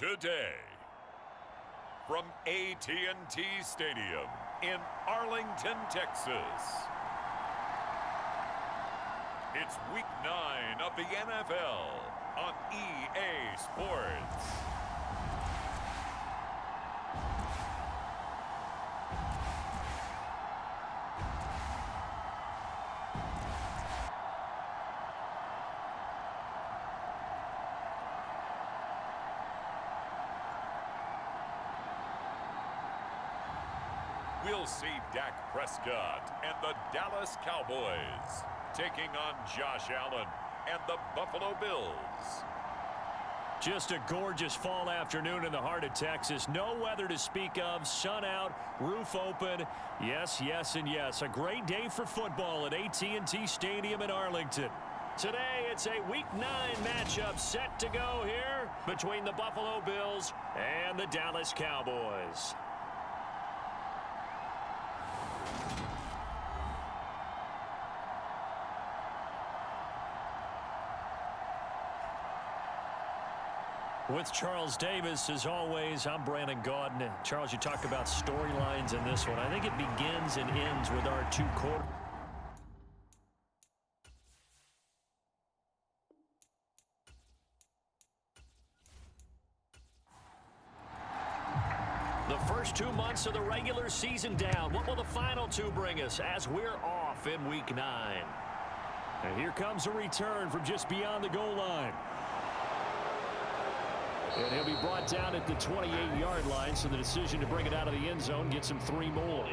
Today, from AT&T Stadium in Arlington, Texas, it's Week 9 of the NFL on EA Sports. We'll see Dak Prescott and the Dallas Cowboys taking on Josh Allen and the Buffalo Bills. Just a gorgeous fall afternoon in the heart of Texas. No weather to speak of. Sun out, roof open. Yes, yes, and yes. A great day for football at AT&T Stadium in Arlington. Today, it's a Week 9 matchup set to go here between the Buffalo Bills and the Dallas Cowboys. With Charles Davis, as always, I'm Brandon Gaudin. Charles, you talk about storylines in this one. I think it begins and ends with our two quarters. The first 2 months of the regular season down. What will the final two bring us as we're off in Week 9? And here comes a return from just beyond the goal line. And he'll be brought down at the 28-yard line, so the decision to bring it out of the end zone gets him 3 more.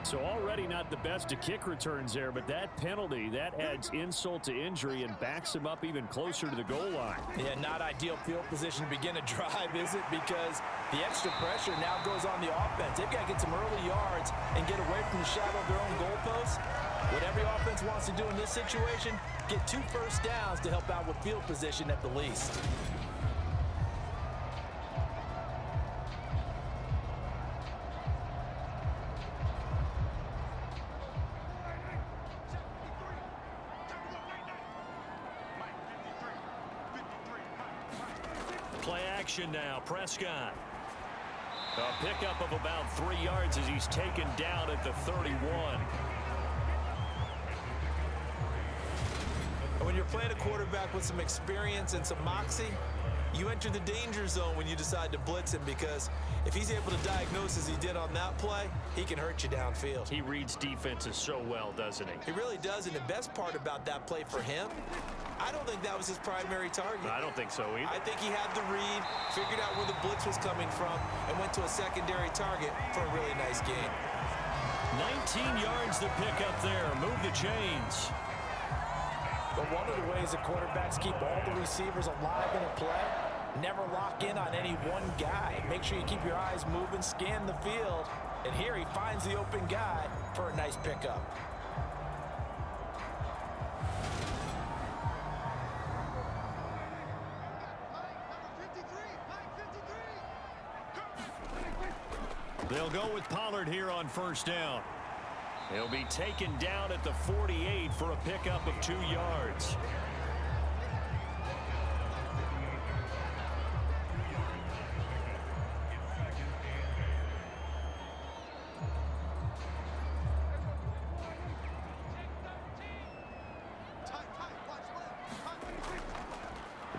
So already not the best to kick returns there, but that penalty, that adds insult to injury and backs him up even closer to the goal line. Yeah, not ideal field position to begin a drive, is it? Because the extra pressure now goes on the offense. They've got to get some early yards and get away from the shadow of their own goalposts. What every offense wants to do in this situation, get 2 first downs to help out with field position at the least. Play action now, Prescott. A pickup of about 3 yards as he's taken down at the 31. When you're playing a quarterback with some experience and some moxie, you enter the danger zone when you decide to blitz him, because if he's able to diagnose as he did on that play, he can hurt you downfield. He reads defenses so well, doesn't he? He really does, and the best part about that play for him, I don't think that was his primary target. I don't think so either. I think he had the read, figured out where the blitz was coming from, and went to a secondary target for a really nice gain. 19 yards to pick up there. Move the chains. But one of the ways that quarterbacks keep all the receivers alive in a play, never lock in on any one guy. Make sure you keep your eyes moving, scan the field, and here he finds the open guy for a nice pickup. They'll go with Pollard here on first down. He'll be taken down at the 48 for a pickup of 2 yards.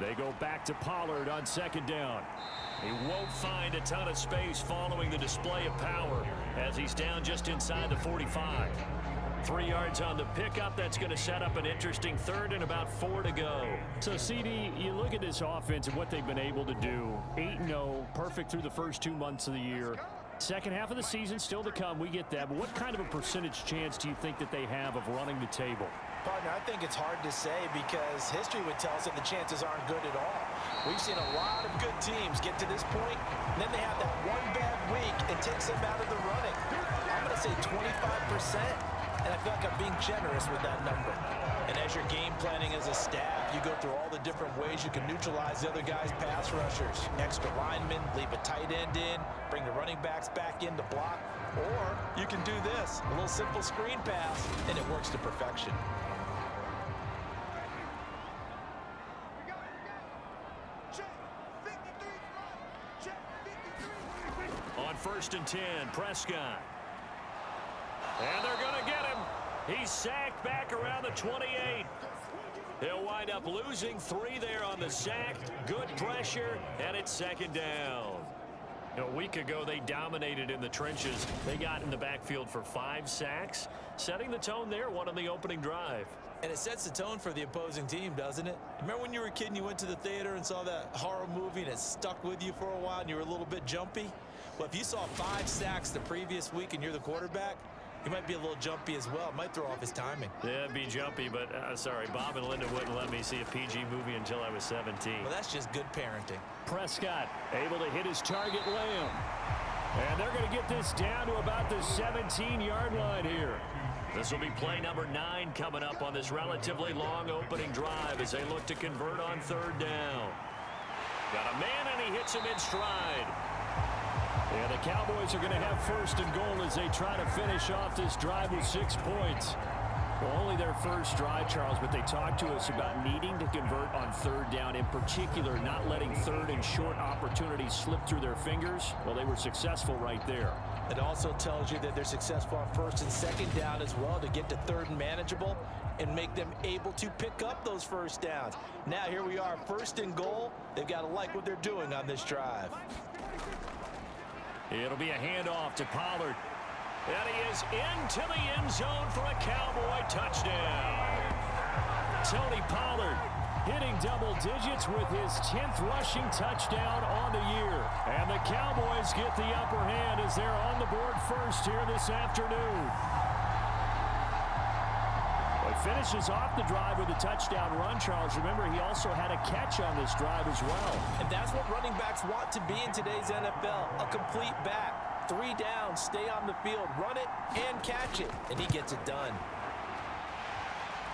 They go back to Pollard on second down. He won't find a ton of space following the display of power as he's down just inside the 45. 3 yards on the pickup. That's going to set up an interesting third and about 4 to go. So, CD, you look at this offense and what they've been able to do. 8-0, perfect through the first 2 months of the year. Second half of the season still to come. We get that. But what kind of a percentage chance do you think that they have of running the table? Partner, I think it's hard to say because history would tell us that the chances aren't good at all. We've seen a lot of good teams get to this point, and then they have that one bad week and takes them out of the running. I'm going to say 25%, and I feel like I'm being generous with that number. And as you're game planning as a staff, you go through all the different ways you can neutralize the other guy's pass rushers. Extra linemen, leave a tight end in, bring the running backs back in to block, or you can do this, a little simple screen pass, and it works to perfection. first and 10. Prescott. And they're going to get him. He's sacked back around the 28. He'll wind up losing 3 there on the sack. Good pressure, and it's second down. A week ago, they dominated in the trenches. They got in the backfield for 5 sacks, setting the tone there, one on the opening drive. And it sets the tone for the opposing team, doesn't it? Remember when you were a kid and you went to the theater and saw that horror movie and it stuck with you for a while and you were a little bit jumpy? Well, if you saw 5 sacks the previous week and you're the quarterback, he might be a little jumpy as well. Might throw off his timing. Yeah, it'd be jumpy, but sorry, Bob and Linda wouldn't let me see a PG movie until I was 17. Well, that's just good parenting. Prescott able to hit his target, Lamb. And they're going to get this down to about the 17-yard line here. This will be play number 9 coming up on this relatively long opening drive as they look to convert on third down. Got a man, and he hits him in stride. And the Cowboys are going to have first and goal as they try to finish off this drive with 6 points. Well, only their first drive, Charles, but they talked to us about needing to convert on third down, in particular not letting third and short opportunities slip through their fingers. Well, they were successful right there. It also tells you that they're successful on first and second down as well to get to third and manageable and make them able to pick up those first downs. Now here we are, first and goal. They've got to like what they're doing on this drive. It'll be a handoff to Pollard. And he is into the end zone for a Cowboy touchdown. Tony Pollard hitting double digits with his 10th rushing touchdown on the year. And the Cowboys get the upper hand as they're on the board first here this afternoon. He finishes off the drive with a touchdown run, Charles. Remember, he also had a catch on this drive as well. And that's what running backs want to be in today's NFL, a complete back. 3 downs, stay on the field, run it, and catch it. And he gets it done.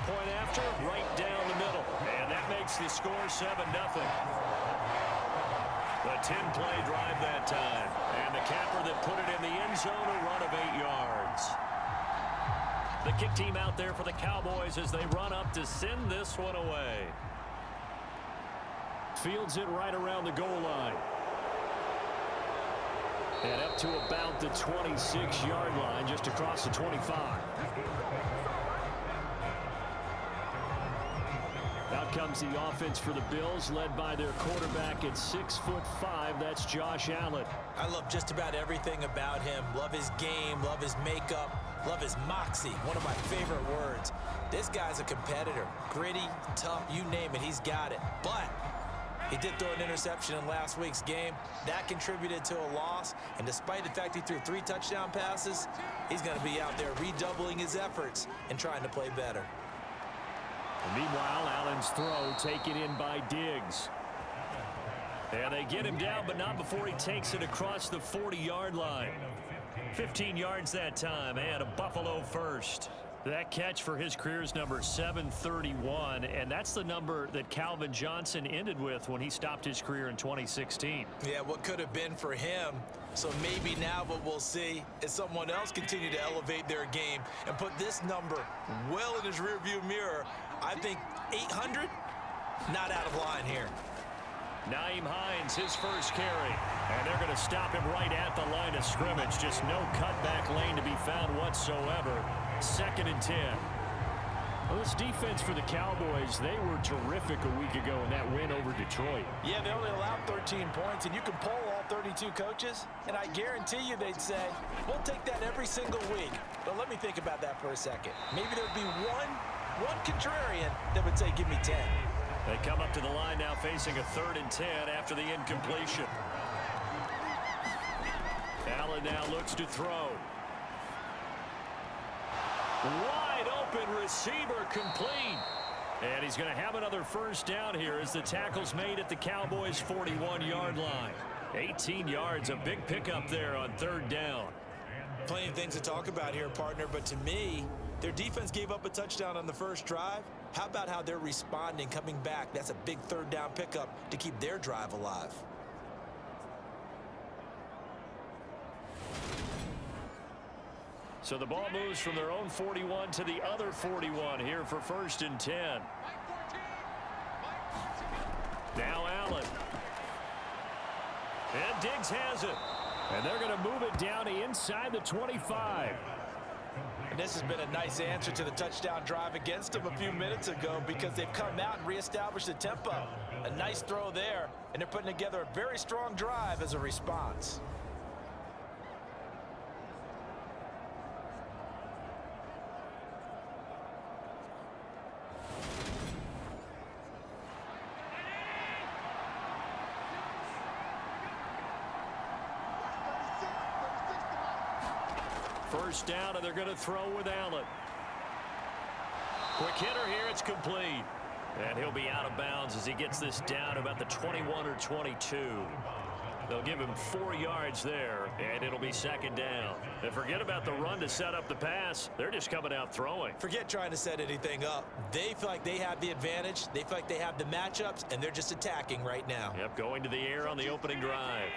Point after, right down the middle. And that makes the score 7-0. The 10-play drive that time. And the capper that put it in the end zone, a run of 8 yards. The kick team out there for the Cowboys as they run up to send this one away. Fields it right around the goal line. And up to about the 26-yard line, just across the 25. Out comes the offense for the Bills, led by their quarterback at 6'5". That's Josh Allen. I love just about everything about him. Love his game, love his makeup, love his moxie, one of my favorite words. This guy's a competitor. Gritty, tough, you name it, he's got it. But he did throw an interception in last week's game. That contributed to a loss. And despite the fact he threw 3 touchdown passes, he's going to be out there redoubling his efforts and trying to play better. And meanwhile, Allen's throw taken in by Diggs. And they get him down, but not before he takes it across the 40-yard line. 15 yards that time, and a Buffalo first. That catch for his career is number 731, and that's the number that Calvin Johnson ended with when he stopped his career in 2016. Yeah, what could have been for him. So maybe now what we'll see is someone else continue to elevate their game and put this number well in his rearview mirror. I think 800, not out of line here. Nyheim Hines, his first carry. And they're going to stop him right at the line of scrimmage. Just no cutback lane to be found whatsoever. 2nd and 10. Well, this defense for the Cowboys, they were terrific a week ago in that win over Detroit. Yeah, they only allowed 13 points, and you can poll all 32 coaches, and I guarantee you they'd say, we'll take that every single week. But let me think about that for a second. Maybe there'd be one contrarian that would say, give me 10. They come up to the line now facing a 3rd and 10 after the incompletion. Allen now looks to throw. Wide open receiver complete. And he's going to have another first down here as the tackle's made at the Cowboys' 41-yard line. 18 yards, a big pickup there on 3rd down. Plenty of things to talk about here, partner, but to me, their defense gave up a touchdown on the first drive. How about how they're responding, coming back? That's a big 3rd down pickup to keep their drive alive. So the ball moves from their own 41 to the other 41 here for 1st and 10. Now Allen. And Diggs has it. And they're going to move it down to inside the 25. And this has been a nice answer to the touchdown drive against them a few minutes ago because they've come out and reestablished the tempo. A nice throw there, and they're putting together a very strong drive as a response. First down, and they're going to throw with Allen. Quick hitter here, it's complete. And he'll be out of bounds as he gets this down to about the 21 or 22. They'll give him 4 yards there, and it'll be second down. And forget about the run to set up the pass. They're just coming out throwing. Forget trying to set anything up. They feel like they have the advantage. They feel like they have the matchups, and they're just attacking right now. Yep, going to the air on the opening drive.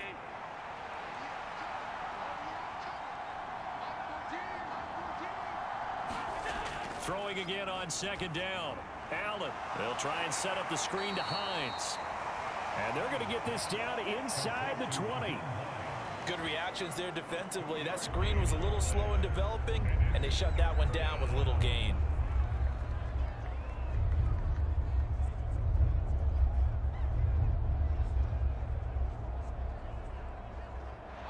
Throwing again on second down. Allen. They'll try and set up the screen to Hines. And they're going to get this down inside the 20. Good reactions there defensively. That screen was a little slow in developing, and they shut that one down with little gain.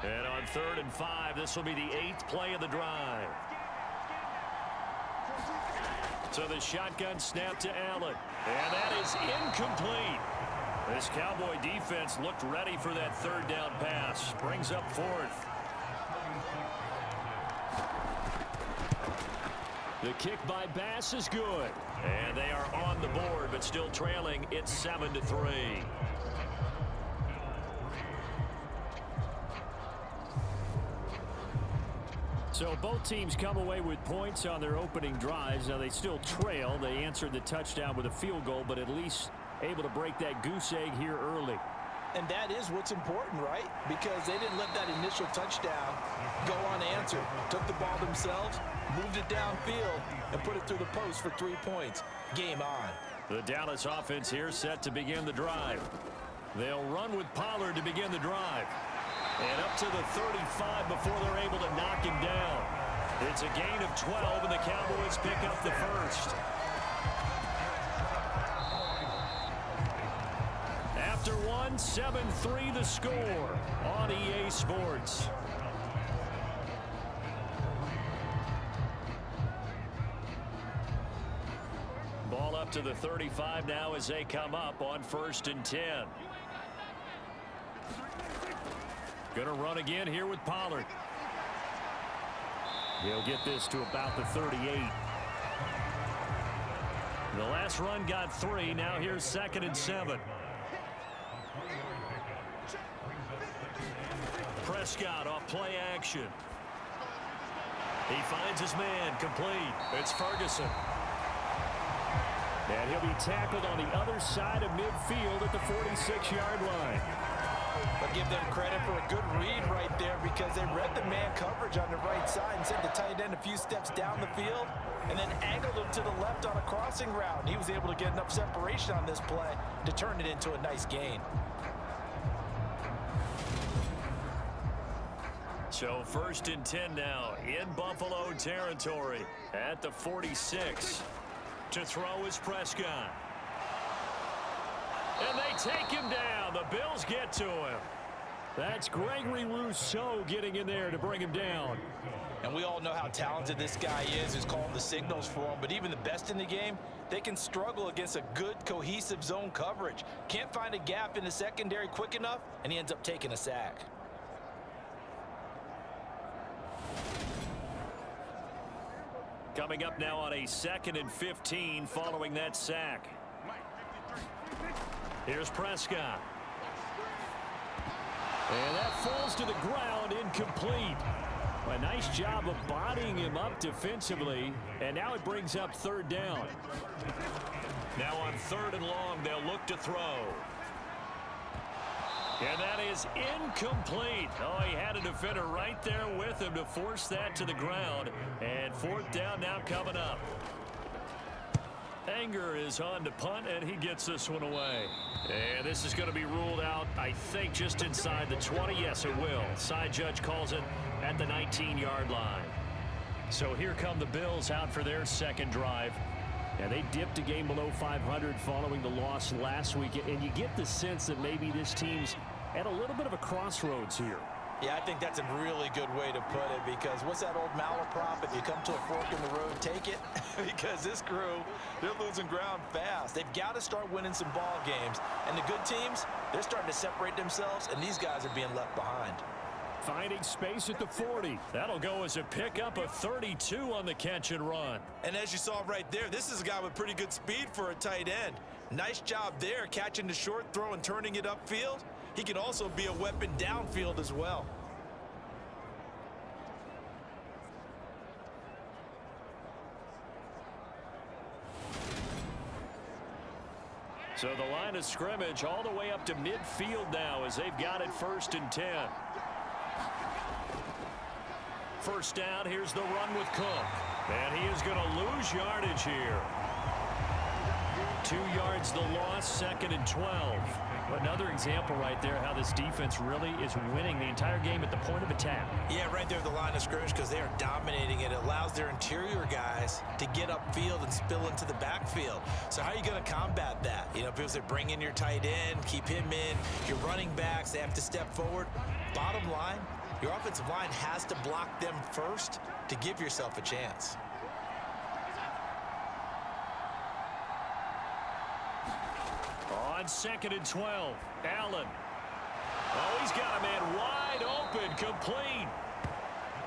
And on 3rd and 5, this will be the 8th play of the drive. So the shotgun snap to Allen. And that is incomplete. This Cowboy defense looked ready for that 3rd down pass. Brings up 4th. The kick by Bass is good. And they are on the board, but still trailing. It's 7-3. So both teams come away with points on their opening drives. Now they still trail. They answered the touchdown with a field goal, but at least able to break that goose egg here early. And that is what's important, right? Because they didn't let that initial touchdown go unanswered. Took the ball themselves, moved it downfield, and put it through the post for 3 points. Game on. The Dallas offense here set to begin the drive. They'll run with Pollard to begin the drive. And up to the 35 before they're able to knock him down. It's a gain of 12, and the Cowboys pick up the first. After one, 7-3 the score on EA Sports. Ball up to the 35 now as they come up on 1st and 10. Going to run again here with Pollard. He'll get this to about the 38. The last run got 3. Now here's 2nd and 7. Prescott off play action. He finds his man complete. It's Ferguson. And he'll be tackled on the other side of midfield at the 46-yard line. But give them credit for a good read right there because they read the man coverage on the right side and sent the tight end a few steps down the field and then angled him to the left on a crossing route. And he was able to get enough separation on this play to turn it into a nice gain. So 1st and 10 now in Buffalo territory at the 46. To throw is Prescott. And they take him down. The Bills get to him. That's Gregory Rousseau getting in there to bring him down. And we all know how talented this guy is who's calling the signals for him. But even the best in the game, they can struggle against a good, cohesive zone coverage. Can't find a gap in the secondary quick enough, and he ends up taking a sack. Coming up now on a 2nd and 15 following that sack. Here's Prescott. And that falls to the ground, incomplete. A nice job of bodying him up defensively, and now it brings up 3rd down. Now on 3rd and long, they'll look to throw. And that is incomplete. Oh, he had a defender right there with him to force that to the ground. And 4th down now coming up. Anger is on to punt, and he gets this one away. And this is going to be ruled out, I think, just inside the 20. Yes, it will. Side judge calls it at the 19-yard line. So here come the Bills out for their second drive. And they dipped a game below 500 following the loss last week. And you get the sense that maybe this team's at a little bit of a crossroads here. Yeah, I think that's a really good way to put it, because what's that old malaprop? If you come to a fork in the road, take it. Because this crew, they're losing ground fast. They've got to start winning some ball games. And the good teams, they're starting to separate themselves, and these guys are being left behind. Finding space at the 40. That'll go as a pickup of 32 on the catch and run. And as you saw right there, this is a guy with pretty good speed for a tight end. Nice job there, catching the short throw and turning it upfield. He can also be a weapon downfield as well. So the line of scrimmage all the way up to midfield now as they've got it 1st and 10. First down, here's the run with Cook. And he is going to lose yardage here. 2 yards the loss, 2nd and 12. Another example right there how this defense really is winning the entire game at the point of attack. Yeah, right there at the line of scrimmage, because they are dominating it. It allows their interior guys to get upfield and spill into the backfield. So how are you going to combat that? You know, people say bring in your tight end, keep him in. Your running backs, they have to step forward. Bottom line, your offensive line has to block them first to give yourself a chance. On 2nd and 12, Allen. Oh, he's got a man wide open, complete.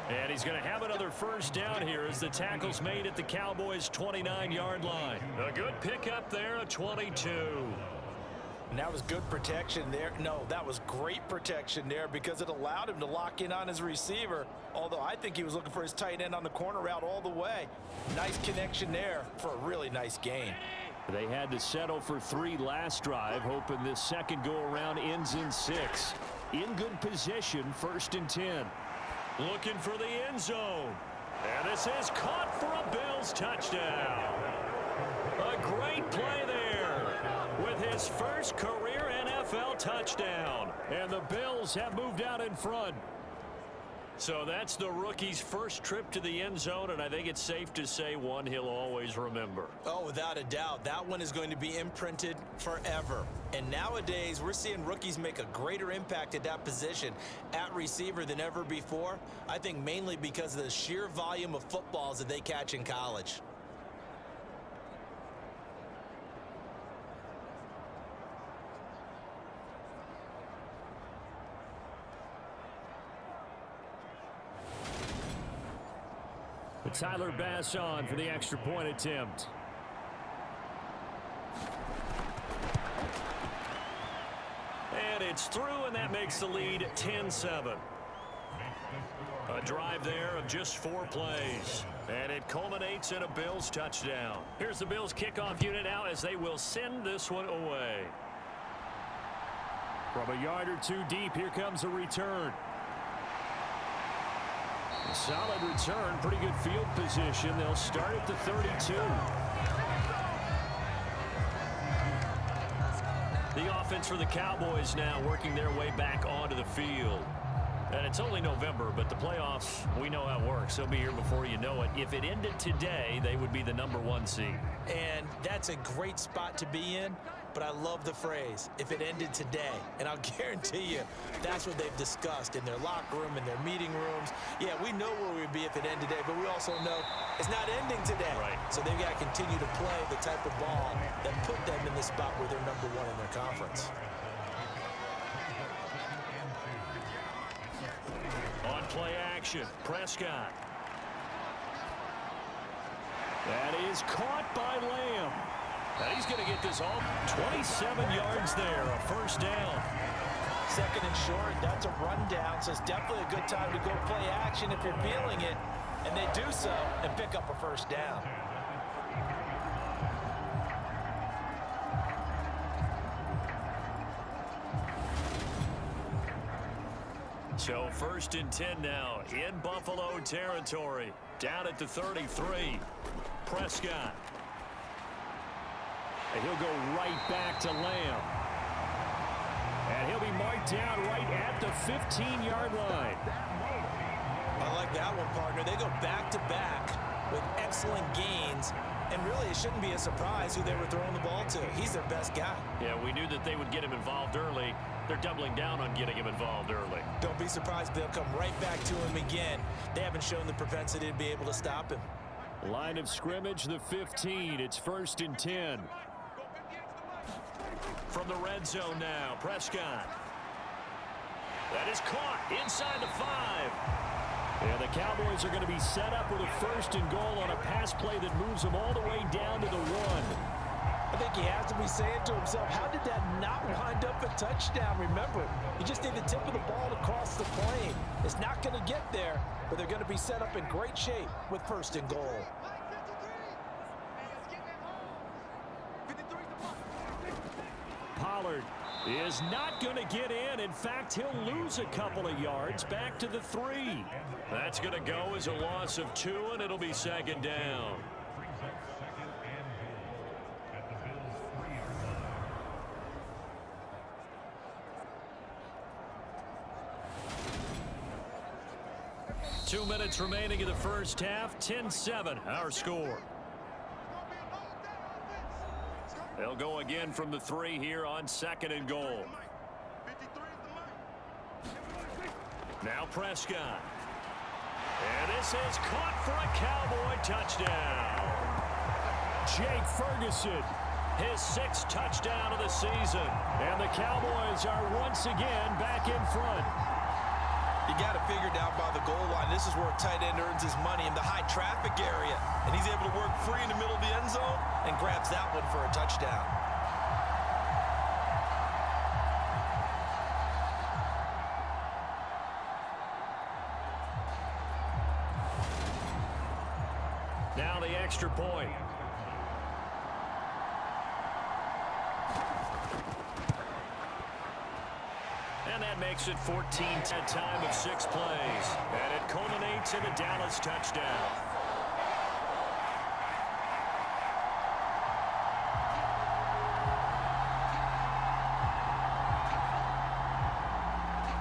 And he's going to have another first down here as the tackle's made at the Cowboys' 29-yard line. A good pickup there, a 22. And that was good protection there. No, that was great protection there because it allowed him to lock in on his receiver, although I think he was looking for his tight end on the corner route all the way. Nice connection there for a really nice gain. They had to settle for 3 last drive, hoping this second go-around ends in 6. In good position, 1st and 10. Looking for the end zone. And this is caught for a Bills touchdown. A great play there with his first career NFL touchdown. And the Bills have moved out in front. So that's the rookie's first trip to the end zone, and I think it's safe to say one he'll always remember. Oh, without a doubt. That one is going to be imprinted forever. And nowadays, we're seeing rookies make a greater impact at that position at receiver than ever before. I think mainly because of the sheer volume of footballs that they catch in college. Tyler Bass on for the extra point attempt. And it's through, and that makes the lead 10-7. A drive there of just 4 plays. And it culminates in a Bills touchdown. Here's the Bills kickoff unit now as they will send this one away. From a yard or 2 deep, here comes a return. Solid return, pretty good field position. They'll start at the 32. The offense for the Cowboys now working their way back onto the field. And it's only November, but the playoffs, we know how it works. They'll be here before you know it. If it ended today, they would be the #1 seed. And that's a great spot to be in, but I love the phrase, if it ended today. And I'll guarantee you, that's what they've discussed in their locker room, in their meeting rooms. Yeah, we know where we'd be if it ended today, but we also know it's not ending today. Right. So they've got to continue to play the type of ball that put them in the spot where they're #1 in their conference. On play action, Prescott. That is caught by Lamb. And he's going to get this all 27 yards there, a first down. 2nd and short, that's a rundown, so it's definitely a good time to go play action if you're feeling it. And they do so and pick up a first down. So 1st and 10 now in Buffalo territory. Down at the 33. Prescott. And he'll go right back to Lamb. And he'll be marked down right at the 15-yard line. I like that one, partner. They go back-to-back with excellent gains. And really, it shouldn't be a surprise who they were throwing the ball to. He's their best guy. Yeah, we knew that they would get him involved early. They're doubling down on getting him involved early. Don't be surprised they'll come right back to him again. They haven't shown the propensity to be able to stop him. Line of scrimmage, the 15. It's 1st and 10. From the red zone now, Prescott. That is caught inside the 5. And the Cowboys are going to be set up with a 1st and goal on a pass play that moves them all the way down to the 1. I think he has to be saying to himself, how did that not wind up a touchdown? Remember, you just need the tip of the ball to cross the plane. It's not going to get there, but they're going to be set up in great shape with 1st and goal. Pollard is not going to get in. In fact, he'll lose a couple of yards back to the 3. That's going to go as a loss of 2, and it'll be 2nd down. Two minutes remaining in the first half. 10-7, our score. They'll go again from the 3 here on 2nd and goal. Now Prescott. And this is caught for a Cowboy touchdown. Jake Ferguson, his 6th touchdown of the season. And the Cowboys are once again back in front. You got it figured out by the goal line. This is where a tight end earns his money in the high traffic area. And he's able to work free in the middle of the end zone and grabs that one for a touchdown. Now the extra point. And that makes it 14 at time of 6 plays. And it culminates in a Dallas touchdown.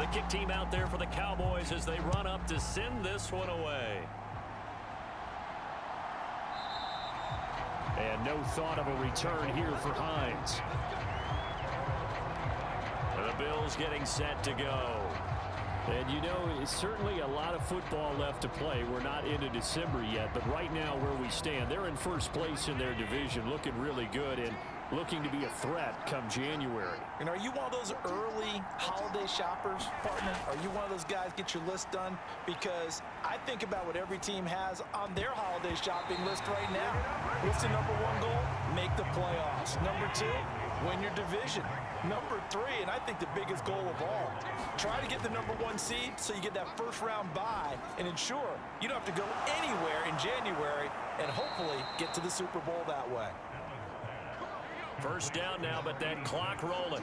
The kick team out there for the Cowboys as they run up to send this one away. And no thought of a return here for Hines. The Bills getting set to go. And you know, it's certainly a lot of football left to play. We're not into December yet, but right now where we stand, they're in first place in their division, looking really good and looking to be a threat come January. And are you one of those early holiday shoppers, partner? Are you one of those guys get your list done? Because I think about what every team has on their holiday shopping list right now. What's the number 1 goal? Make the playoffs. Number 2, win your division. Number 3, and I think the biggest goal of all, try to get the number 1 seed so you get that first round bye and ensure you don't have to go anywhere in January and hopefully get to the Super Bowl that way. First down now, but that clock rolling.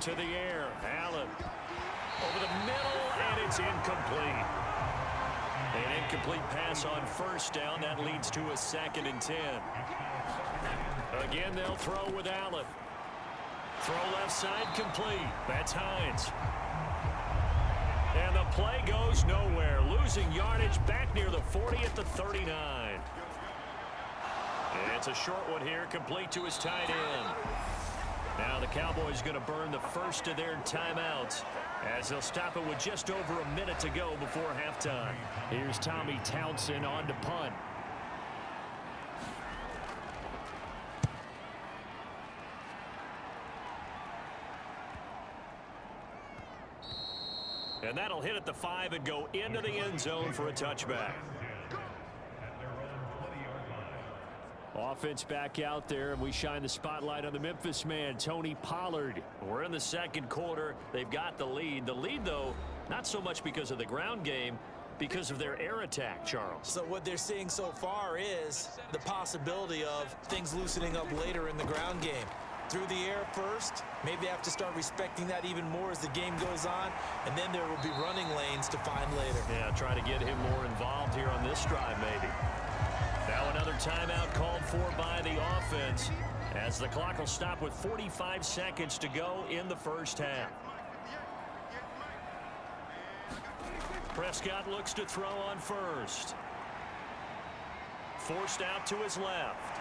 To the air, Allen. Over the middle, and it's incomplete. An incomplete pass on first down. That leads to a 2nd and 10. Again, they'll throw with Allen. Throw left side complete. That's Hines. And the play goes nowhere. Losing yardage back near the 40 at the 39. And it's a short one here, complete to his tight end. Now the Cowboys going to burn the first of their timeouts as they'll stop it with just over a minute to go before halftime. Here's Tommy Townsend on to punt. And that'll hit at the 5 and go into the end zone for a touchback. Offense back out there, and we shine the spotlight on the Memphis man, Tony Pollard. We're in the second quarter. They've got the lead. The lead, though, not so much because of the ground game, because of their air attack, Charles. So what they're seeing so far is the possibility of things loosening up later in the ground game. Through the air first, maybe they have to start respecting that even more as the game goes on, and then there will be running lanes to find later. Yeah, try to get him more involved here on this drive, maybe. Now another timeout called for by the offense as the clock will stop with 45 seconds to go in the first half. Prescott looks to throw on first. Forced out to his left.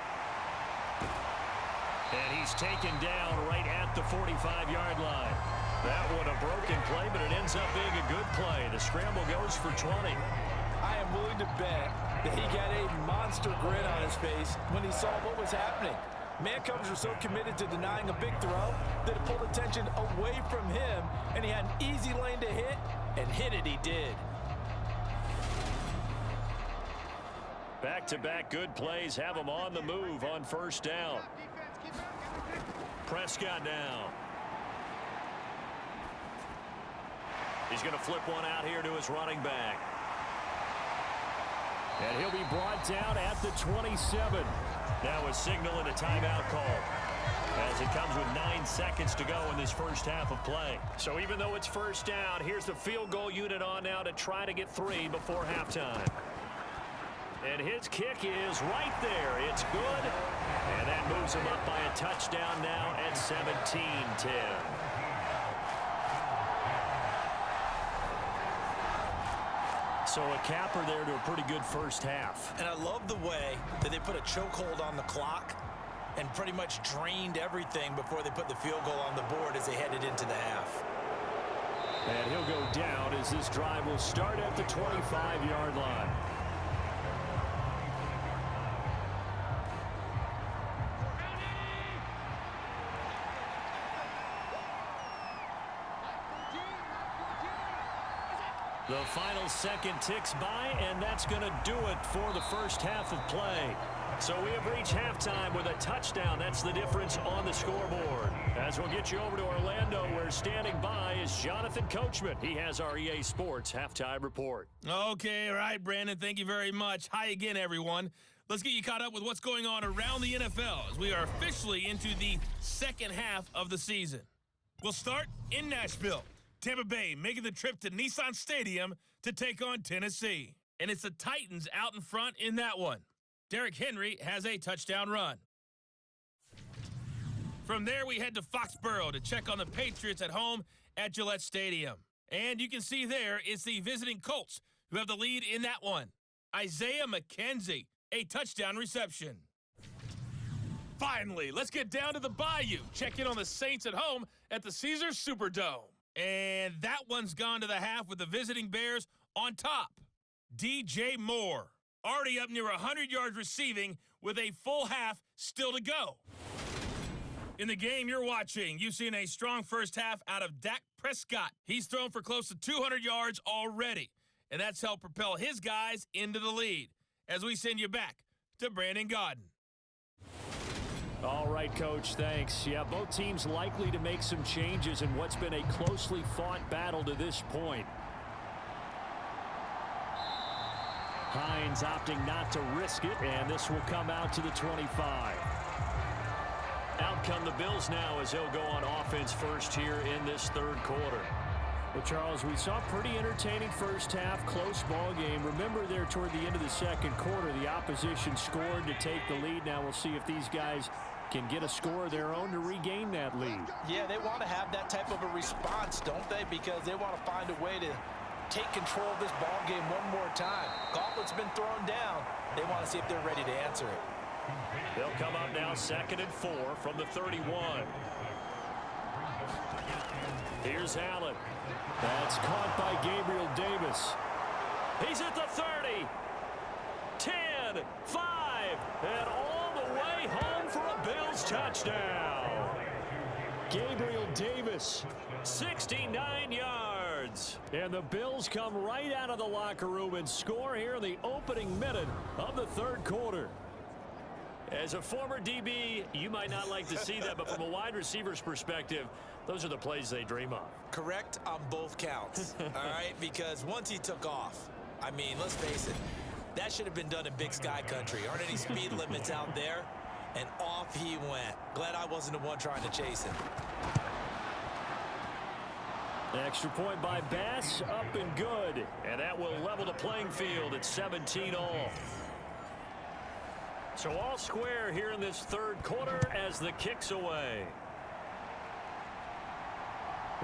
And he's taken down right at the 45-yard line. That one a broken play, but it ends up being a good play. The scramble goes for 20. I am willing to bet that he got a monster grin on his face when he saw what was happening. Man coverage were so committed to denying a big throw that it pulled attention away from him, and he had an easy lane to hit, and hit it he did. Back-to-back good plays have him on the move on first down. Prescott down. He's going to flip one out here to his running back. And he'll be brought down at the 27. Now a signal and a timeout call, as it comes with 9 seconds to go in this first half of play. So even though it's first down, here's the field goal unit on now to try to get 3 before halftime. And his kick is right there. It's good. And that moves him up by a touchdown now at 17-10. So a capper there to a pretty good first half. And I love the way that they put a chokehold on the clock and pretty much drained everything before they put the field goal on the board as they headed into the half. And he'll go down as this drive will start at the 25-yard line. The final second ticks by, and that's going to do it for the first half of play. So we have reached halftime with a touchdown. That's the difference on the scoreboard. As we'll get you over to Orlando, where standing by is Jonathan Coachman. He has our EA Sports halftime report. Okay, all right, Brandon, thank you very much. Hi again, everyone. Let's get you caught up with what's going on around the NFL as we are officially into the second half of the season. We'll start in Nashville. Tampa Bay making the trip to Nissan Stadium to take on Tennessee. And it's the Titans out in front in that one. Derrick Henry has a touchdown run. From there, we head to Foxborough to check on the Patriots at home at Gillette Stadium. And you can see there, it's the visiting Colts who have the lead in that one. Isaiah McKenzie, a touchdown reception. Finally, let's get down to the Bayou. Check in on the Saints at home at the Caesars Superdome. And that one's gone to the half with the visiting Bears on top. DJ Moore, already up near 100 yards receiving with a full half still to go. In the game you're watching, you've seen a strong first half out of Dak Prescott. He's thrown for close to 200 yards already, and that's helped propel his guys into the lead. As we send you back to Brandon Gaudin. All right, Coach, thanks. Yeah, both teams likely to make some changes in what's been a closely fought battle to this point. Hines opting not to risk it, and this will come out to the 25. Out come the Bills now as they'll go on offense first here in this third quarter. Well, Charles, we saw a pretty entertaining first half, close ball game. Remember there toward the end of the second quarter, the opposition scored to take the lead. Now we'll see if these guys can get a score of their own to regain that lead. Yeah, they want to have that type of a response, don't they? Because they want to find a way to take control of this ball game one more time. Gauntlet's been thrown down. They want to see if they're ready to answer it. They'll come up now 2nd and 4 from the 31. Here's Allen. That's caught by Gabriel Davis. He's at the 30. 10, 5, and all the way home for a Bills touchdown. Gabriel Davis, 69 yards. And the Bills come right out of the locker room and score here in the opening minute of the third quarter. As a former DB, you might not like to see that, but from a wide receiver's perspective, those are the plays they dream of. Correct on both counts, all right? Because once he took off, I mean, let's face it, that should have been done in Big Sky Country. Aren't any speed limits out there? And off he went. Glad I wasn't the one trying to chase him. Extra point by Bass, up and good. And that will level the playing field at 17 all. So all square here in this third quarter as the kick's away.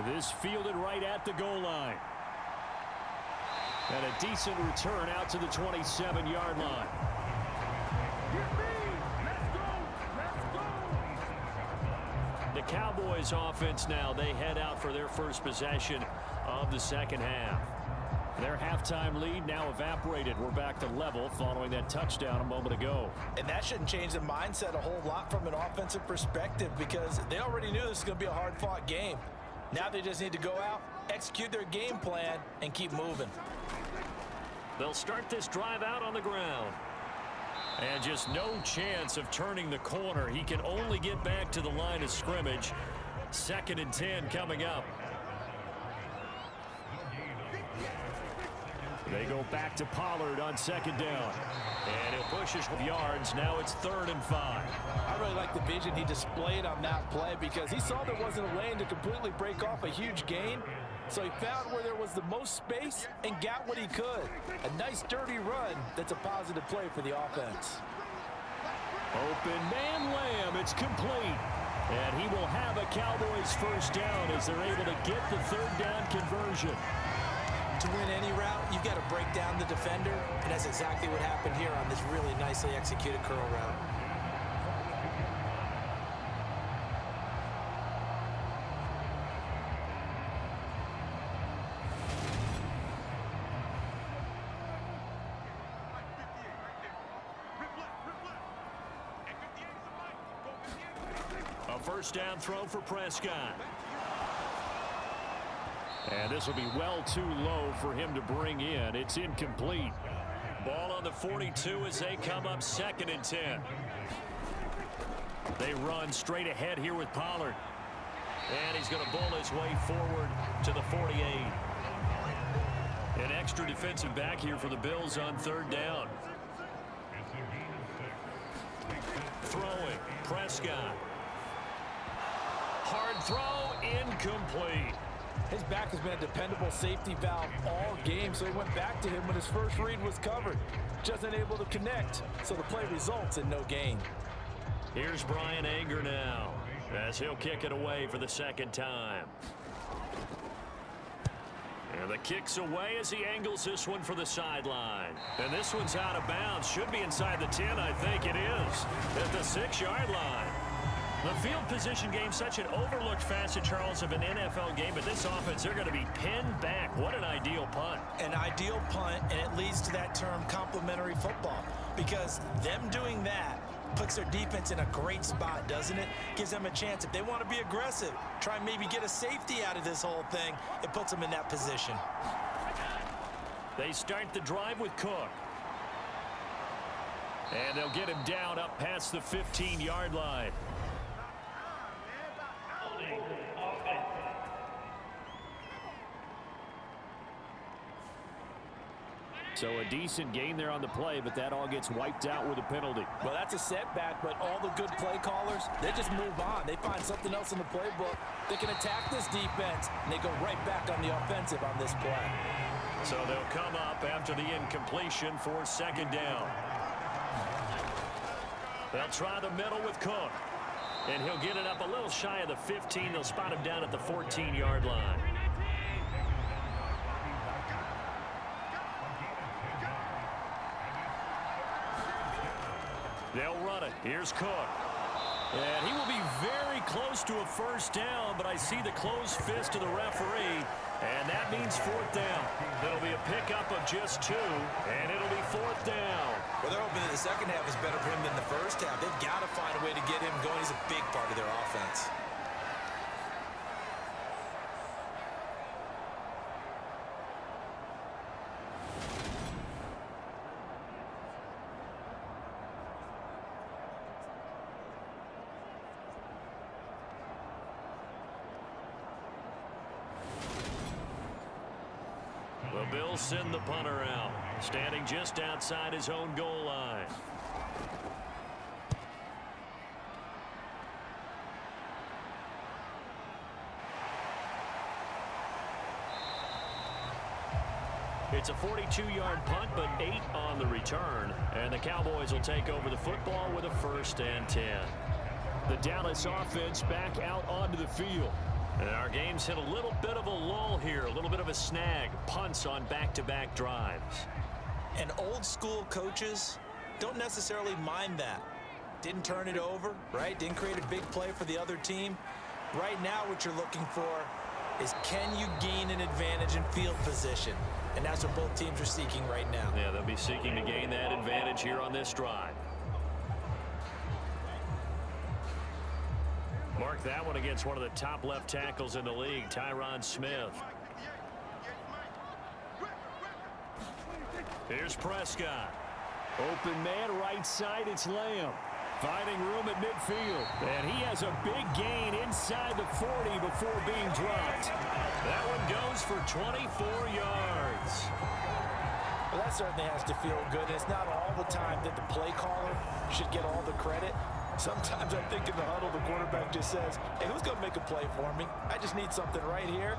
This fielded right at the goal line. And a decent return out to the 27-yard line. The Cowboys offense now, they head out for their first possession of the second half. Their halftime lead now evaporated. We're back to level following that touchdown a moment ago. And that shouldn't change the mindset a whole lot from an offensive perspective because they already knew this was going to be a hard-fought game. Now they just need to go out, execute their game plan, and keep moving. They'll start this drive out on the ground. And just no chance of turning the corner. He can only get back to the line of scrimmage. 2nd and 10 coming up. They go back to Pollard on 2nd down. And he'll push his yards. Now it's 3rd and 5. I really like the vision he displayed on that play because he saw there wasn't a lane to completely break off a huge gain. So he found where there was the most space and got what he could. A nice dirty run that's a positive play for the offense. Open man Lamb. It's complete. And he will have a Cowboys first down as they're able to get the 3rd down conversion. To win any route, you've got to break down the defender, and that's exactly what happened here on this really nicely executed curl route. A first down throw for Prescott. And this will be well too low for him to bring in. It's incomplete. Ball on the 42 as they come up 2nd and 10. They run straight ahead here with Pollard. And he's going to bull his way forward to the 48. An extra defensive back here for the Bills on 3rd down. Throwing, Prescott. Hard throw, incomplete. His back has been a dependable safety valve all game, so he went back to him when his first read was covered. Just unable to connect, so the play results in no gain. Here's Brian Anger now, as he'll kick it away for the 2nd time. And the kick's away as he angles this one for the sideline. And this one's out of bounds. Should be inside the 10, I think it is. At the 6-yard line. The field position game, such an overlooked facet, Charles, of an NFL game. But this offense, they're going to be pinned back. What an ideal punt. An ideal punt, and it leads to that term complementary football. Because them doing that puts their defense in a great spot, doesn't it? Gives them a chance. If they want to be aggressive, try and maybe get a safety out of this whole thing, it puts them in that position. They start the drive with Cook. And they'll get him down up past the 15-yard line. So a decent gain there on the play, but that all gets wiped out with a penalty. Well, that's a setback, but all the good play callers, they just move on. They find something else in the playbook. They can attack this defense, and they go right back on the offensive on this play. So they'll come up after the incompletion for 2nd down. They'll try the middle with Cook. And he'll get it up a little shy of the 15. They'll spot him down at the 14-yard line. They'll run it. Here's Cook. And he will be very close to a first down, but I see the closed fist of the referee, and that means 4th down. It'll be a pickup of just 2, and it'll be 4th down. Well, they're hoping that the second half is better for him than the first half. They've got to find a way to get him going. He's a big part of their offense. The Bills send the punter out, standing just outside his own goal line. It's a 42-yard punt, but 8 on the return. And the Cowboys will take over the football with a 1st and 10. The Dallas offense back out onto the field. And our game's hit a little bit of a lull here, a little bit of a snag. Punts on back-to-back drives. And old-school coaches don't necessarily mind that. Didn't turn it over, right? Didn't create a big play for the other team. Right now what you're looking for is, can you gain an advantage in field position? And that's what both teams are seeking right now. Yeah, they'll be seeking to gain that advantage here on this drive. Mark that one against one of the top left tackles in the league, Tyron Smith. Here's Prescott. Open man right side, it's Lamb. Finding room at midfield. And he has a big gain inside the 40 before being dropped. That one goes for 24 yards. Well, that certainly has to feel good. And it's not all the time that the play caller should get all the credit. Sometimes I think in the huddle, the quarterback just says, hey, who's going to make a play for me? I just need something right here.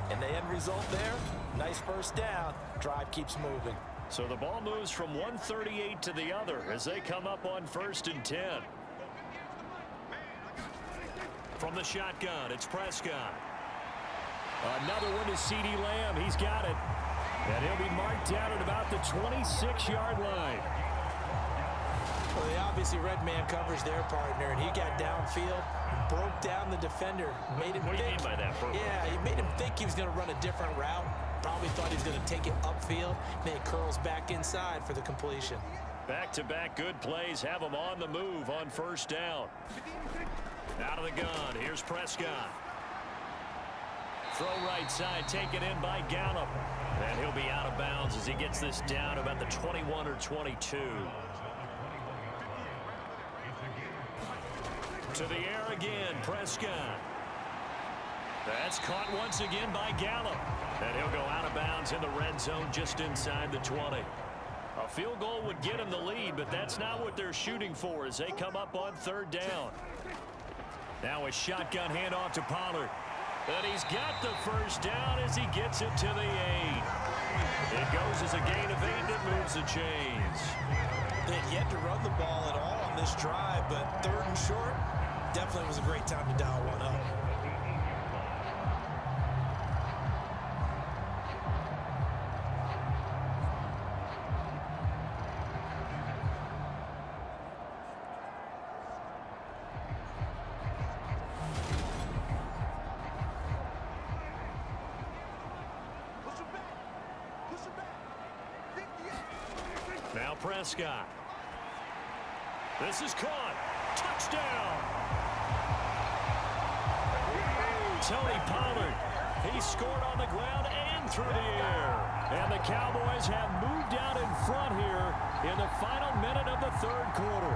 And the end result there, nice first down. Drive keeps moving. So the ball moves from 138 to the other as they come up on 1st and 10. From the shotgun, it's Prescott. Another one to CeeDee Lamb. He's got it. And he'll be marked down at about the 26-yard line. Well, they obviously red man covers their partner, and he got downfield, broke down the defender, made him What do you think. mean by that, Bro? Yeah, he made him think he was going to run a different route. Probably thought he was going to take it upfield. Then it curls back inside for the completion. Back-to-back good plays have them on the move on 1st down. Out of the gun, here's Prescott. Throw right side, taken in by Gallup. And he'll be out of bounds as he gets this down about the 21 or 22. To the air again, Prescott. That's caught once again by Gallup. And he'll go out of bounds in the red zone just inside the 20. A field goal would get him the lead, but that's not what they're shooting for as they come up on 3rd down. Now a shotgun handoff to Pollard. And he's got the 1st down as he gets it to the 8. It goes as a gain of 8 and it moves the chains. They had yet to run the ball at all on this drive, but 3rd and short definitely was a great time to dial one up. Now Prescott. This is caught. Touchdown. Tony Pollard. He scored on the ground and through the air. And the Cowboys have moved out in front here in the final minute of the 3rd quarter.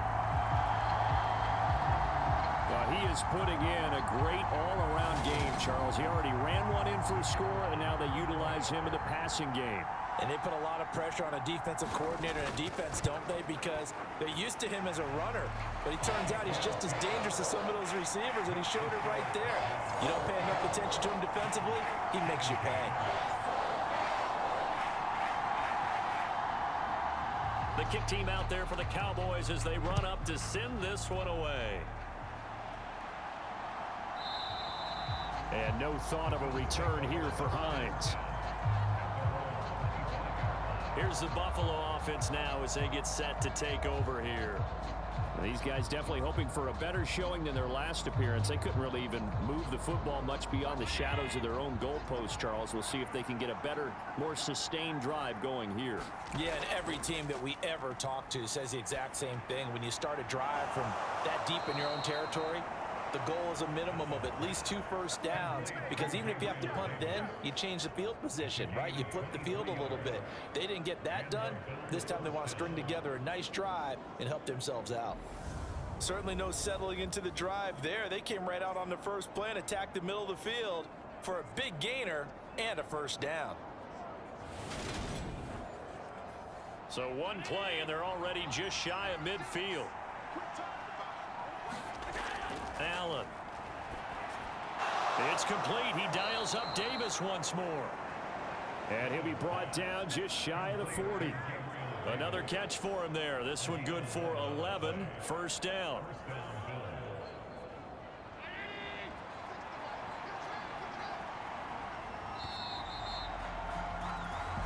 Well, he is putting in a great all-around game, Charles. He already ran one in for a score, and now they utilize him in the passing game. And they put a lot of pressure on a defensive coordinator and a defense, don't they? Because they're used to him as a runner. But he turns out he's just as dangerous as some of those receivers, and he showed it right there. You don't pay enough attention to him defensively, he makes you pay. The kick team out there for the Cowboys as they run up to send this one away. And no thought of a return here for Hines. Here's the Buffalo offense now as they get set to take over here. These guys definitely hoping for a better showing than their last appearance. They couldn't really even move the football much beyond the shadows of their own goalpost, Charles. We'll see if they can get a better, more sustained drive going here. Yeah, and every team that we ever talk to says the exact same thing. When you start a drive from that deep in your own territory, the goal is a minimum of at least 2 first downs, because even if you have to punt then, you change the field position, right? You flip the field a little bit. They didn't get that done. This time they want to string together a nice drive and help themselves out. Certainly no settling into the drive there. They came right out on the first play and attacked the middle of the field for a big gainer and a first down. So one play, and they're already just shy of midfield. Allen. It's complete. He dials up Davis once more. And he'll be brought down just shy of the 40. Another catch for him there. This one good for 11. First down.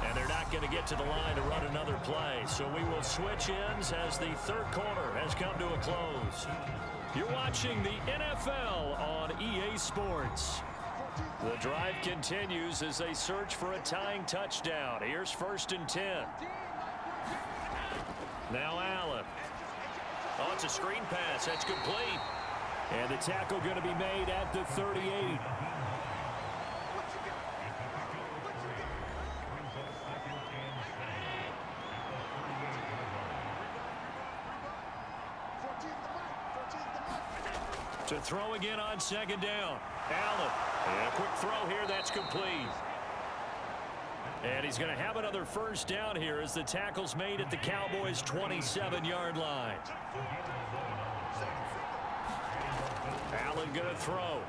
And they're not going to get to the line to run another play. So we will switch ends as the third quarter has come to a close. You're watching the NFL on EA Sports. The drive continues as they search for a tying touchdown. Here's 1st and 10. Now Allen. Oh, it's a screen pass. That's complete. And the tackle going to be made at the 38. To throw again on 2nd down. Allen. And a quick throw here. That's complete. And he's going to have another first down here as the tackle's made at the Cowboys' 27-yard line. Allen going to throw.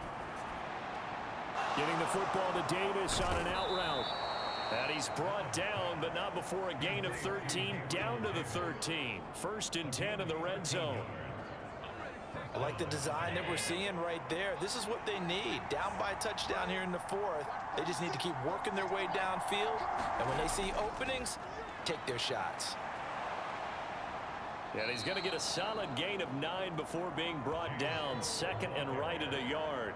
Getting the football to Davis on an out route. And he's brought down, but not before a gain of 13, down to the 13. 1st and 10 in the red zone. I like the design that we're seeing right there. This is what they need. Down by a touchdown here in the 4th. They just need to keep working their way downfield. And when they see openings, take their shots. And he's going to get a solid gain of 9 before being brought down. 2nd and right at a yard.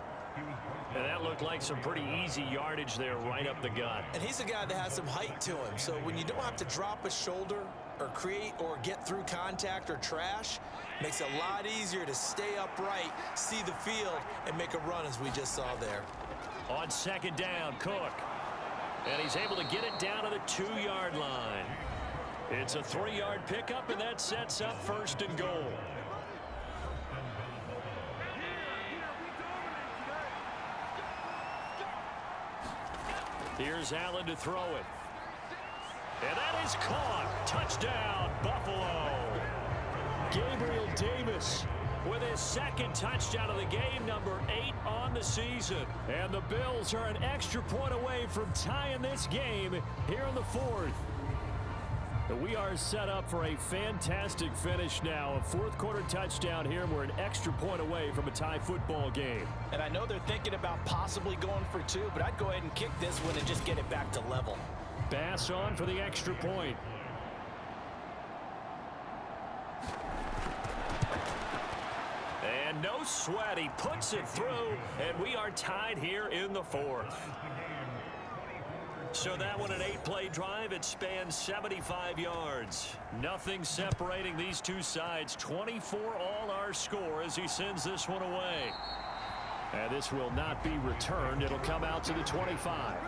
And that looked like some pretty easy yardage there right up the gut. And he's a guy that has some height to him. So when you don't have to drop a shoulder or create or get through contact or trash, makes it a lot easier to stay upright, see the field, and make a run as we just saw there. On 2nd down, Cook. And he's able to get it down to the 2-yard line. It's a 3-yard pickup, and that sets up 1st and goal. Here's Allen to throw it. And that is caught. Touchdown, Buffalo. Gabriel Davis with his 2nd touchdown of the game, number 8 on the season. And the Bills are an extra point away from tying this game here in the 4th. We are set up for a fantastic finish now. A 4th quarter touchdown here, and we're an extra point away from a tie football game. And I know they're thinking about possibly going for 2, but I'd go ahead and kick this one and just get it back to level. Bass on for the extra point. And no sweat. He puts it through, and we are tied here in the 4th. So that one, an 8-play drive. It spans 75 yards. Nothing separating these two sides. 24 all our score as he sends this one away. And this will not be returned. It'll come out to the 25.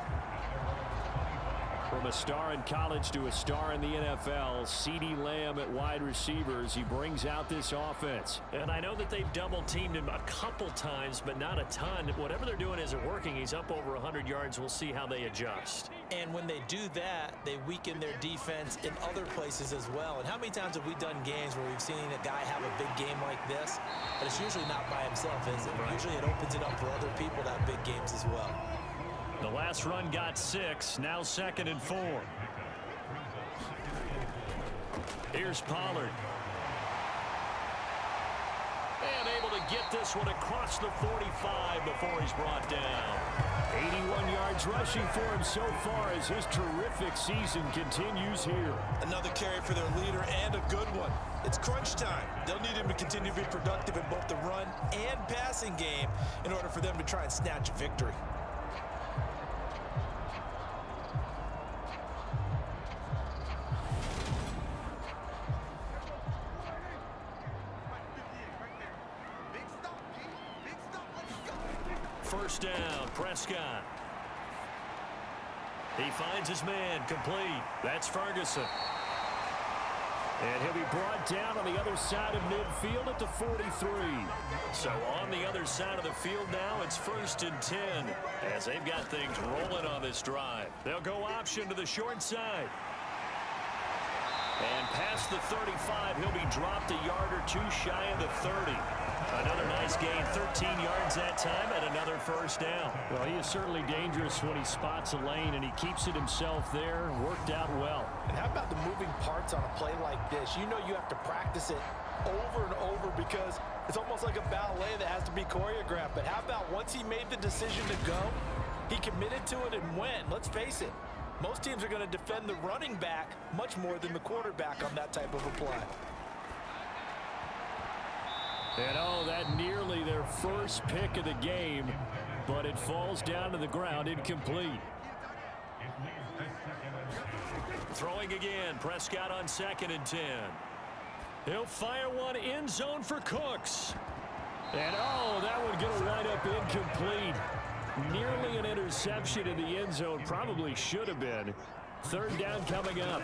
From a star in college to a star in the NFL, CeeDee Lamb at wide receivers. He brings out this offense. And I know that they've double-teamed him a couple times, but not a ton. Whatever they're doing isn't working. He's up over 100 yards. We'll see how they adjust. And when they do that, they weaken their defense in other places as well. And how many times have we done games where we've seen a guy have a big game like this? But it's usually not by himself, is it? Usually it opens it up for other people to have big games as well. The last run got 6. Now 2nd and 4. Here's Pollard. And able to get this one across the 45 before he's brought down. 81 yards rushing for him so far as his terrific season continues here. Another carry for their leader and a good one. It's crunch time. They'll need him to continue to be productive in both the run and passing game in order for them to try and snatch a victory. First down, Prescott. He finds his man, complete. That's Ferguson. And he'll be brought down on the other side of midfield at the 43. So on the other side of the field now, it's 1st and 10 as they've got things rolling on this drive. They'll go option to the short side. And past the 35, he'll be dropped a yard or two shy of the 30. Another nice gain, 13 yards that time, and another first down. Well, he is certainly dangerous when he spots a lane, and he keeps it himself there. Worked out well. And how about the moving parts on a play like this? You know you have to practice it over and over because it's almost like a ballet that has to be choreographed. But how about once he made the decision to go, he committed to it and went. Let's face it, most teams are going to defend the running back much more than the quarterback on that type of a play. And oh, that nearly their first pick of the game, but it falls down to the ground incomplete. Throwing again, Prescott on 2nd and 10. He'll fire one end zone for Cooks. And oh, that one going to wind up incomplete. Nearly an interception in the end zone, probably should have been. 3rd down coming up.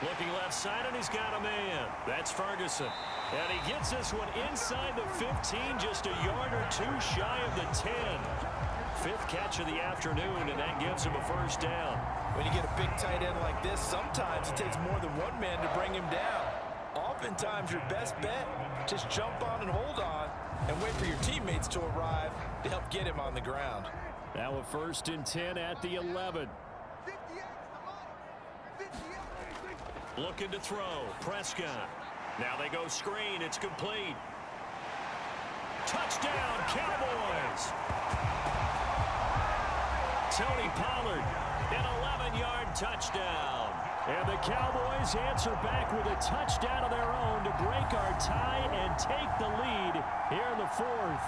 Looking left side, and he's got a man. That's Ferguson. And he gets this one inside the 15, just a yard or two shy of the 10. 5th catch of the afternoon, and that gives him a first down. When you get a big tight end like this, sometimes it takes more than one man to bring him down. Oftentimes, your best bet, just jump on and hold on and wait for your teammates to arrive to help get him on the ground. Now a 1st and 10 at the 11. Looking to throw. Prescott. Now they go screen. It's complete. Touchdown, Cowboys! Tony Pollard, an 11-yard touchdown. And the Cowboys answer back with a touchdown of their own to break our tie and take the lead here in the 4th.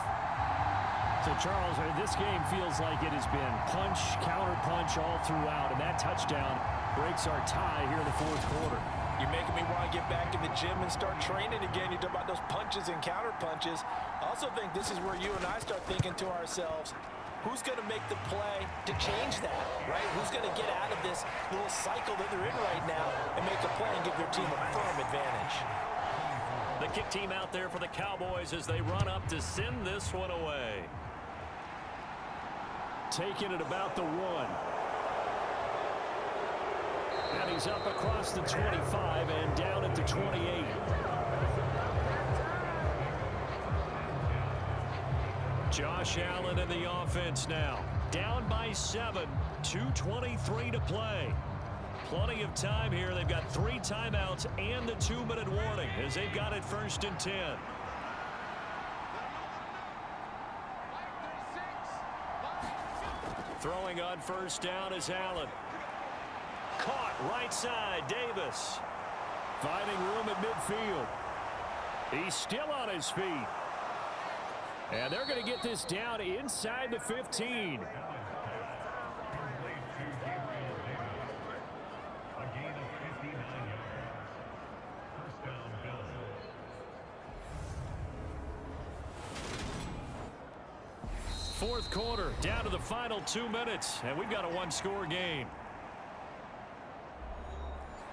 So, Charles, this game feels like it has been punch, counter-punch all throughout, and that touchdown breaks our tie here in the 4th quarter. You're making me want to get back in the gym and start training again. You talk about those punches and counter-punches. I also think this is where you and I start thinking to ourselves, who's going to make the play to change that, right? Who's going to get out of this little cycle that they're in right now and make a play and give their team a firm advantage? The kick team out there for the Cowboys as they run up to send this one away. Taking it about the 1. And he's up across the 25 and down at the 28. Josh Allen in the offense now. Down by 7. 2:23 to play. Plenty of time here. They've got 3 timeouts and the 2-minute warning as they've got it 1st and 10. Throwing on 1st down is Allen. Caught right side, Davis. Finding room at midfield. He's still on his feet. And they're going to get this down inside the 15. Fourth quarter, down to the final 2 minutes, and we've got a 1-score game.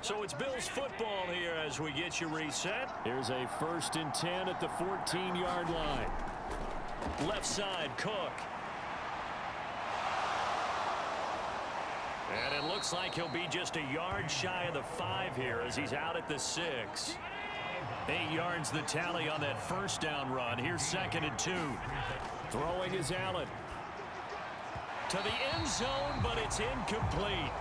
So it's Bills football here as we get you reset. Here's a 1st and 10 at the 14-yard line. Left side, Cook. And it looks like he'll be just a yard shy of the 5 here as he's out at the 6. 8 yards the tally on that 1st down run. Here's 2nd and 2. Throwing is Allen. To the end zone, but it's incomplete.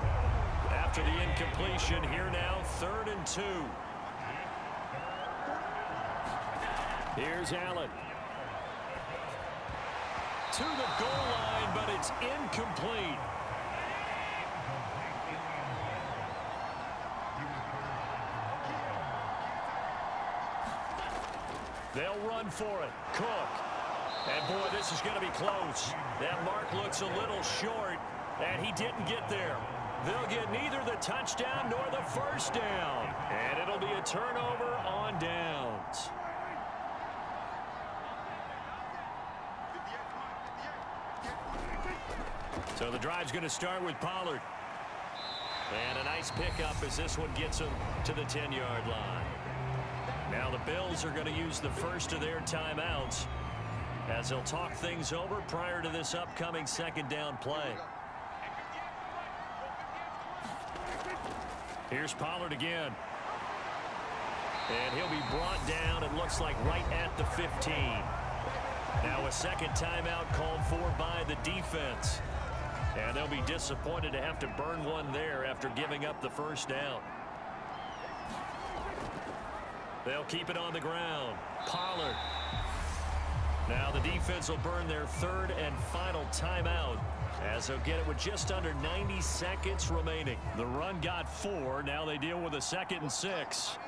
After the incompletion, here now, 3rd and 2. Here's Allen. To the goal line, but it's incomplete. They'll run for it. Cook. And, boy, this is going to be close. That mark looks a little short, and he didn't get there. They'll get neither the touchdown nor the 1st down. And it'll be a turnover on downs. So the drive's going to start with Pollard. And a nice pickup as this one gets him to the 10-yard line. Now the Bills are going to use the first of their timeouts as they'll talk things over prior to this upcoming 2nd down play. Here's Pollard again. And he'll be brought down, it looks like, right at the 15. Now a second timeout called for by the defense. And they'll be disappointed to have to burn one there after giving up the first down. They'll keep it on the ground. Pollard. Now the defense will burn their third and final timeout, as they'll get it with just under 90 seconds remaining. The run got 4. Now they deal with a 2nd and 6.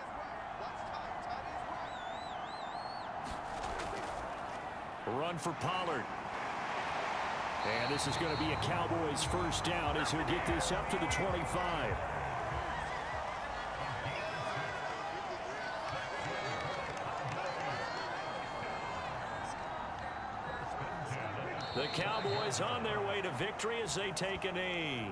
Run for Pollard. And this is going to be a Cowboys first down as he'll get this up to the 25. The Cowboys on their way to victory as they take a knee.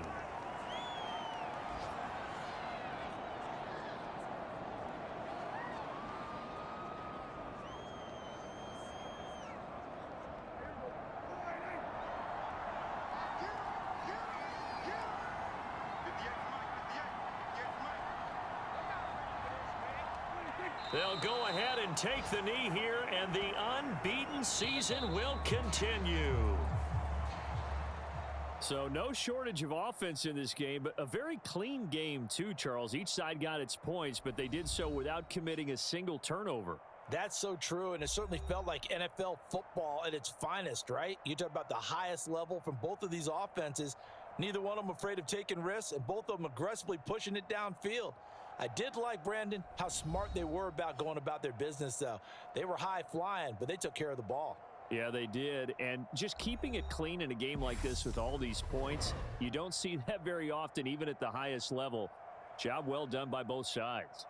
They'll go ahead and take the knee here, and the unbeaten season will continue. So no shortage of offense in this game, but a very clean game too, Charles. Each side got its points, but they did so without committing a single turnover. That's so true, and it certainly felt like NFL football at its finest, right? You talk about the highest level from both of these offenses. Neither one of them afraid of taking risks, and both of them aggressively pushing it downfield. I did like, Brandon, how smart they were about going about their business, though. They were high-flying, but they took care of the ball. Yeah, they did. And just keeping it clean in a game like this with all these points, you don't see that very often, even at the highest level. Job well done by both sides.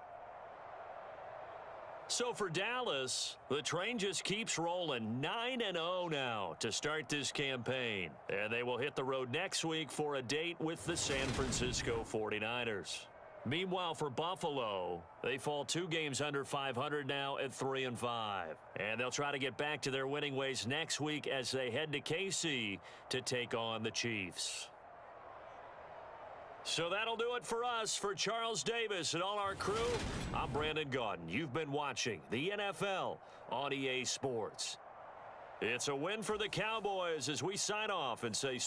So for Dallas, the train just keeps rolling. 9-0 now to start this campaign. And they will hit the road next week for a date with the San Francisco 49ers. Meanwhile, for Buffalo, they fall 2 games under 500 now at 3-5. And they'll try to get back to their winning ways next week as they head to KC to take on the Chiefs. So that'll do it for us. For Charles Davis and all our crew, I'm Brandon Gaudin. You've been watching the NFL on EA Sports. It's a win for the Cowboys as we sign off and say